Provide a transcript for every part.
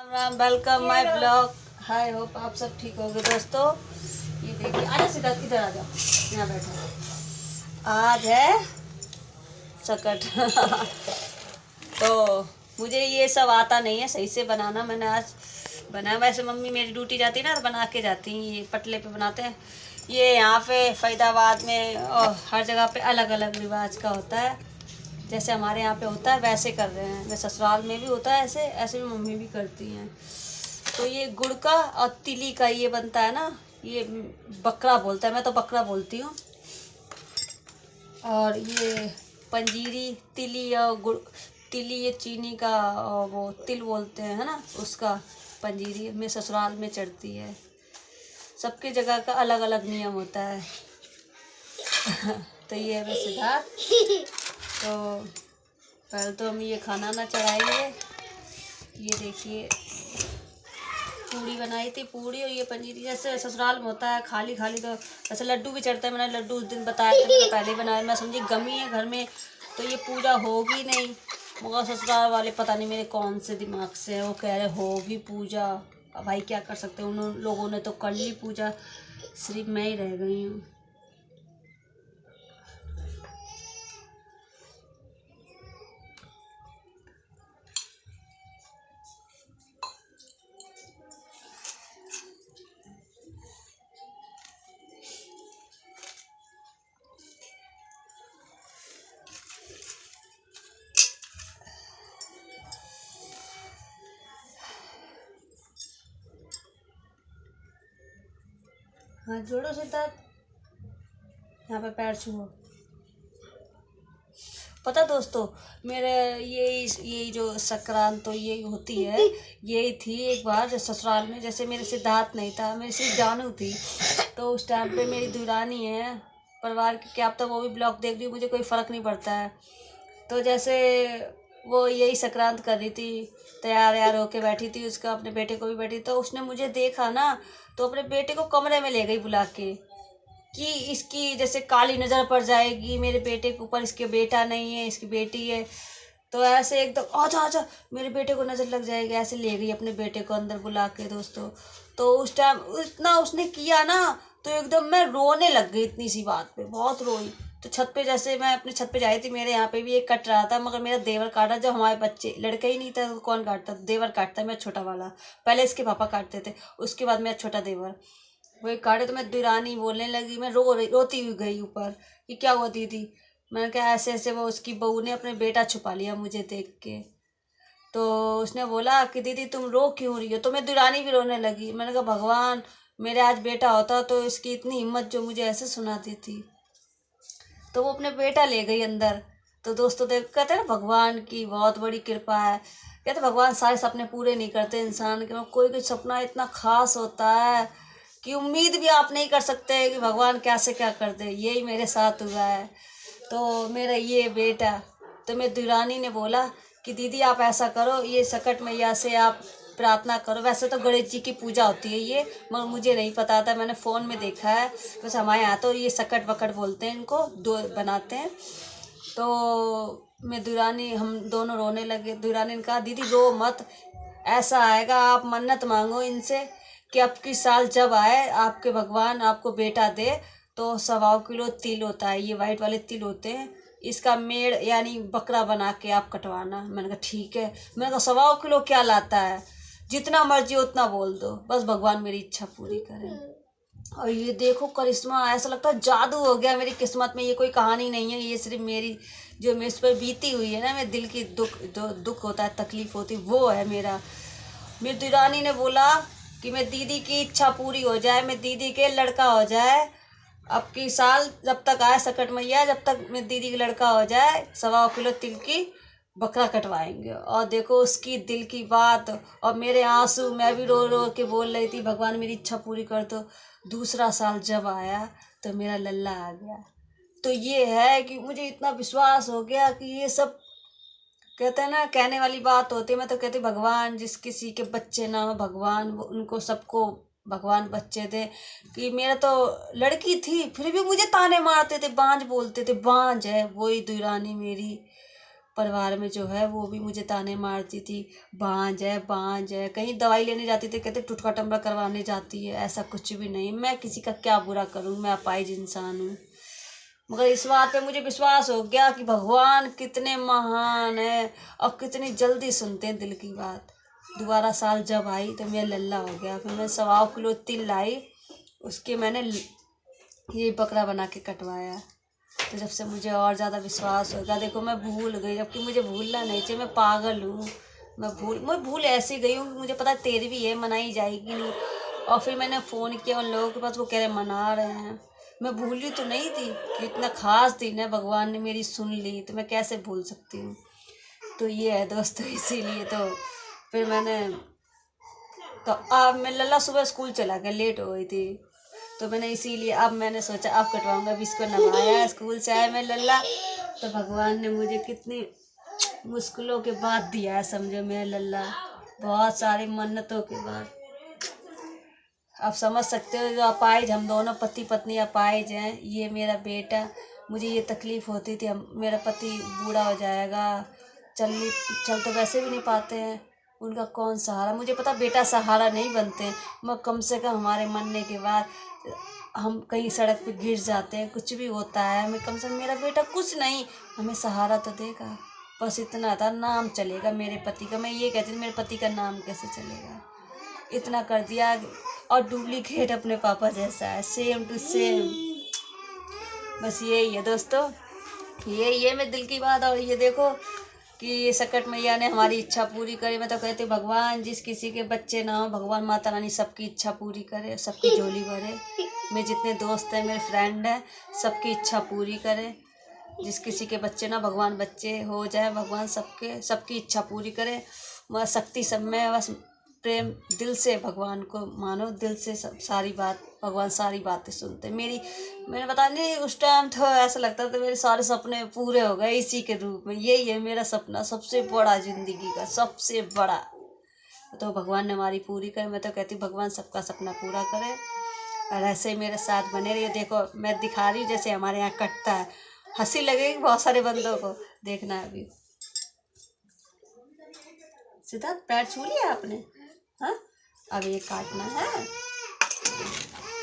Ram Ram, welcome my blog. Hi, hope आप सब ठीक होंगे दोस्तों। ये देखिए, आजा सीधा इधर आ जाओ, यहाँ बैठो। आज है सकट तो मुझे ये सब आता नहीं है सही से बनाना। मैंने आज बनाया। वैसे मम्मी मेरी ड्यूटी जाती है ना तो बना के जाती हैं। ये पटले पे बनाते हैं। ये यहाँ पे फरीदाबाद में और हर जगह पे अलग अलग रिवाज का होता है। जैसे हमारे यहाँ पे होता है वैसे कर रहे हैं। मैं ससुराल में भी होता है ऐसे, ऐसे भी मम्मी भी करती हैं। तो ये गुड़ का और तिली का ये बनता है ना, ये बकरा बोलता है, मैं तो बकरा बोलती हूँ। और ये पंजीरी तिली और गुड़, तिली ये चीनी का और वो तिल बोलते हैं है ना, उसका पंजीरी में ससुराल में चढ़ती है। सबकी जगह का अलग अलग नियम होता है तो ये है सिद्धार्थ। तो पहले तो हम ये खाना ना चढ़ाएंगे। ये देखिए, पूड़ी बनाई थी, पूड़ी और ये पंजीरी। जैसे ससुराल में होता है खाली खाली, तो ऐसे लड्डू भी चढ़ता है। मैंने लड्डू उस दिन बताया था, मैंने पहले बनाया। मैं समझी गमी है घर में तो ये पूजा होगी नहीं, मगर ससुराल वाले पता नहीं मेरे कौन से दिमाग से वो कह रहे होगी पूजा। अब भाई क्या कर सकते हैं, उन लोगों ने तो कर ली पूजा, सिर्फ मैं ही रह गई हूँ। हाथ जोड़ो सिद्धार्थ, यहाँ पे पैर छुओ। पता दोस्तों, मेरे ये जो संक्रांत तो ये होती है, यही थी एक बार जो ससुराल में। जैसे मेरे सिद्धार्थ नहीं था, मेरी सिर्फ जानू थी। तो उस टाइम पे मेरी दुरानी है परिवार की, क्या आप तो वो भी ब्लॉग देख रही हो, मुझे कोई फ़र्क नहीं पड़ता है। तो जैसे वो यही संक्रांत कर रही थी, तैयार यार होके बैठी थी, उसका अपने बेटे को भी बैठी। तो उसने मुझे देखा ना, तो अपने बेटे को कमरे में ले गई बुला के कि इसकी जैसे काली नज़र पड़ जाएगी मेरे बेटे के ऊपर, इसके बेटा नहीं है, इसकी बेटी है। तो ऐसे एकदम आजा आजा मेरे बेटे को नज़र लग जाएगी, ऐसे ले गई अपने बेटे को अंदर बुला के दोस्तों। तो उस टाइम इतना उसने किया ना, तो एकदम मैं रोने लग गई। इतनी सी बात पे बहुत रोई। तो छत पे, जैसे मैं अपने छत पे जाई थी, मेरे यहाँ पे भी एक कट रहा था, मगर मेरा देवर काटा। जब हमारे बच्चे लड़के ही नहीं था तो कौन काटता, देवर काटता, मेरा छोटा वाला। पहले इसके पापा काटते थे, उसके बाद मेरा छोटा देवर वही काटे। तो मैं दुरानी बोलने लगी, मैं रोती हुई गई ऊपर कि क्या हुआ दीदी। मैंने कहा ऐसे ऐसे वो उसकी बहू ने अपने बेटा छुपा लिया मुझे देख के। तो उसने बोला कि दीदी तुम रो क्यों रही हो। तो मैं दुरानी भी रोने लगी। मैंने कहा भगवान, मेरे आज बेटा होता तो इसकी इतनी हिम्मत जो मुझे ऐसे सुनाती थी। तो वो अपने बेटा ले गई अंदर। तो दोस्तों देख, कहते हैं ना भगवान की बहुत बड़ी कृपा है। कहते भगवान सारे सपने पूरे नहीं करते इंसान के, कोई कोई सपना इतना खास होता है कि उम्मीद भी आप नहीं कर सकते कि भगवान कैसे क्या कर दे। यही मेरे साथ हुआ है। तो मेरा ये बेटा, तो मेरी दुरानी ने बोला कि दीदी आप ऐसा करो, ये सकट मैया से आप प्रार्थना करो। वैसे तो गणेश जी की पूजा होती है ये, मगर मुझे नहीं पता था, मैंने फ़ोन में देखा है। बस हमारे यहाँ तो ये सकट वकट बोलते हैं, इनको दो बनाते हैं। तो मैं दुरानी, हम दोनों रोने लगे। दुरानी ने कहा दीदी रो मत, ऐसा आएगा, आप मन्नत मांगो इनसे कि अब की साल जब आए आपके भगवान आपको बेटा दे, तो 1.25 किलो तिल होता है, ये वाइट वाले तिल होते हैं, इसका मेड़ यानी बकरा बना के आप कटवाना। मैंने कहा ठीक है। मैंने कहा 1.25 किलो क्या लाता है, जितना मर्जी उतना बोल दो, बस भगवान मेरी इच्छा पूरी करे। और ये देखो करिश्मा, ऐसा लगता है जादू हो गया मेरी किस्मत में। ये कोई कहानी नहीं है, ये सिर्फ मेरी जो मेरे पर बीती हुई है ना, मेरे दिल की जो दुख होता है, तकलीफ होती, वो है मेरा। मेरी दुरानी ने बोला कि मैं दीदी की इच्छा पूरी हो जाए, मैं दीदी के लड़का हो जाए। अब की साल जब तक आए सकट मैया, जब तक मेरी दीदी का लड़का हो जाए, 1.25 किलो तिल की बकरा कटवाएंगे। और देखो उसकी दिल की बात और मेरे आंसू, मैं भी रो रो के बोल रही थी भगवान मेरी इच्छा पूरी कर दो। दूसरा साल जब आया तो मेरा लल्ला आ गया। तो ये है कि मुझे इतना विश्वास हो गया कि ये सब कहते हैं ना, कहने वाली बात होती है। मैं तो कहती भगवान जिस किसी के बच्चे ना हो, भगवान उनको सबको भगवान बच्चे दे। कि मेरा तो लड़की थी फिर भी मुझे ताने मारते थे, बांझ बोलते थे, बांझ है वही दुरानी मेरी। परिवार में जो है वो भी मुझे ताने मारती थी, बांझ है। कहीं दवाई लेने जाती थी, कहते टुटका टमड़ा करवाने जाती है। ऐसा कुछ भी नहीं, मैं किसी का क्या बुरा करूँ, मैं अपाहिज इंसान हूँ। मगर इस बात पे मुझे विश्वास हो गया कि भगवान कितने महान है और कितनी जल्दी सुनते हैं दिल की बात। दोबारा साल जब आई तो मेरा लल्ला हो गया। फिर मैं 1.25 किलो तिल लाई, उसके मैंने ये बकरा बना के कटवाया। तो जब से मुझे और ज़्यादा विश्वास हो गया। देखो मैं भूल गई, जबकि मुझे भूलना नहीं चाहिए, मैं पागल हूँ। मैं भूल ऐसे गई हूँ कि मुझे पता 13वीं है, मनाई जाएगी नहीं। और फिर मैंने फ़ोन किया उन लोगों के पास, वो कह रहे मना रहे हैं। मैं भूली तो नहीं थी कि इतना ख़ास दिन है, भगवान ने मेरी सुन ली, तो मैं कैसे भूल सकती हूँ। तो ये है दोस्तों, इसीलिए तो फिर मैंने तो अब मैं लल्ला सुबह स्कूल चला गया, लेट हो गई थी, तो मैंने इसीलिए अब मैंने सोचा अब कटवाऊँगा। अभी इसको नवाया, स्कूल से आया मैं लल्ला, तो भगवान ने मुझे कितनी मुश्किलों के बाद दिया है, समझो मेरा लल्ला, बहुत सारी मन्नतों के बाद। आप समझ सकते हो, जो अपाहिज हम दोनों पति पत्नी अपाहिज हैं। ये मेरा बेटा, मुझे ये तकलीफ़ होती थी मेरा पति बूढ़ा हो जाएगा, चल तो वैसे भी नहीं पाते हैं, उनका कौन सहारा। मुझे पता बेटा सहारा नहीं बनते, मैं कम से कम हमारे मरने के बाद हम कहीं सड़क पे गिर जाते हैं, कुछ भी होता है, हमें कम से कम मेरा बेटा कुछ नहीं हमें सहारा तो देगा। बस इतना था, नाम चलेगा मेरे पति का। मैं ये कहती थी मेरे पति का नाम कैसे चलेगा, इतना कर दिया। और डुप्लीकेट अपने पापा जैसा है, सेम टू सेम। बस यही है दोस्तों, ये मैं दिल की बात। और ये देखो कि ये सकट मैया ने हमारी इच्छा पूरी करे। मैं तो कहती हूँ भगवान जिस किसी के बच्चे ना हो, भगवान माता रानी सबकी इच्छा पूरी करे, सबकी झोली भरे। मेरे जितने दोस्त हैं, मेरे फ्रेंड हैं, सबकी इच्छा पूरी करे। जिस किसी के बच्चे ना, भगवान बच्चे हो जाए, भगवान सबकी इच्छा पूरी करे। मैं शक्ति सब में बस प्रेम दिल से भगवान को मानो, दिल से सब सारी बात, भगवान सारी बातें सुनते। मैंने बता नहीं, उस टाइम तो ऐसा लगता था मेरे सारे सपने पूरे हो गए इसी के रूप में। यही है मेरा सपना, सबसे बड़ा ज़िंदगी का, सबसे बड़ा। तो भगवान ने हमारी पूरी करे। मैं तो कहती हूँ भगवान सबका सपना पूरा करे और ऐसे ही मेरे साथ बने रहिए। देखो मैं दिखा रही हूँ जैसे हमारे यहाँ कटता है, हंसी लगेगी बहुत सारे बंदों को, देखना है अभी। सीधा पैर छू लिया आपने, हाँ? अब ये काटना है,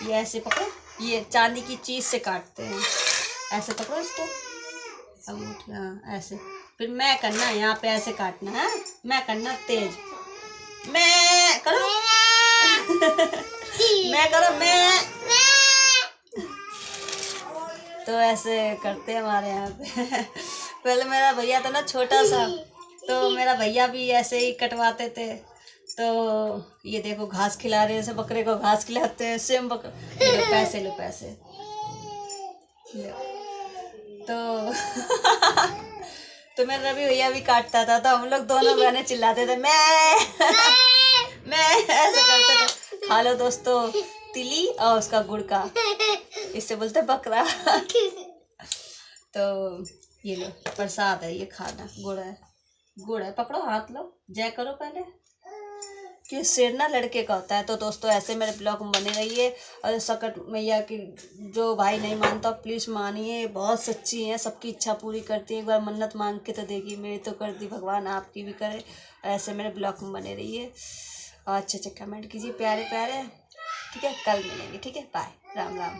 ये ऐसे पकड़ो, ये चांदी की चीज़ से काटते हैं, ऐसे पकड़ो इसको, अंगूठी, हाँ ऐसे। फिर मैं करना यहाँ पे ऐसे काटना है, मैं करना तेज, मैं करो मैं करो मैं तो ऐसे करते हैं हमारे यहाँ पे। पहले मेरा भैया था ना छोटा सा, तो मेरा भैया भी ऐसे ही कटवाते थे। तो ये देखो घास खिला रहे हैं, जैसे बकरे को घास खिलाते हैं, सेम लो पैसे लो। तो तो मेरा रवि भैया भी काटता था, तो हम लोग दोनों बहनें चिल्लाते थे मैं ऐसे करते थे। खा लो दोस्तों तिली और उसका गुड़ का, इससे बोलते बकरा। तो ये लो प्रसाद है, ये खाना, गुड़ है, पकड़ो, हाथ लो, जय करो पहले, कि सिर ना लड़के का होता है। तो दोस्तों ऐसे मेरे ब्लॉग में बने रहिए। और सकट मैया की जो भाई नहीं मानता प्लीज़ मानिए, बहुत सच्ची है, सबकी इच्छा पूरी करती है। एक बार मन्नत मांग के तो देगी, मेरी तो कर दी, भगवान आपकी भी करे। ऐसे मेरे ब्लॉग में बने रहिए और अच्छे अच्छे कमेंट कीजिए, प्यारे प्यारे। ठीक है, कल मिलेंगे, ठीक है, बाय, राम राम।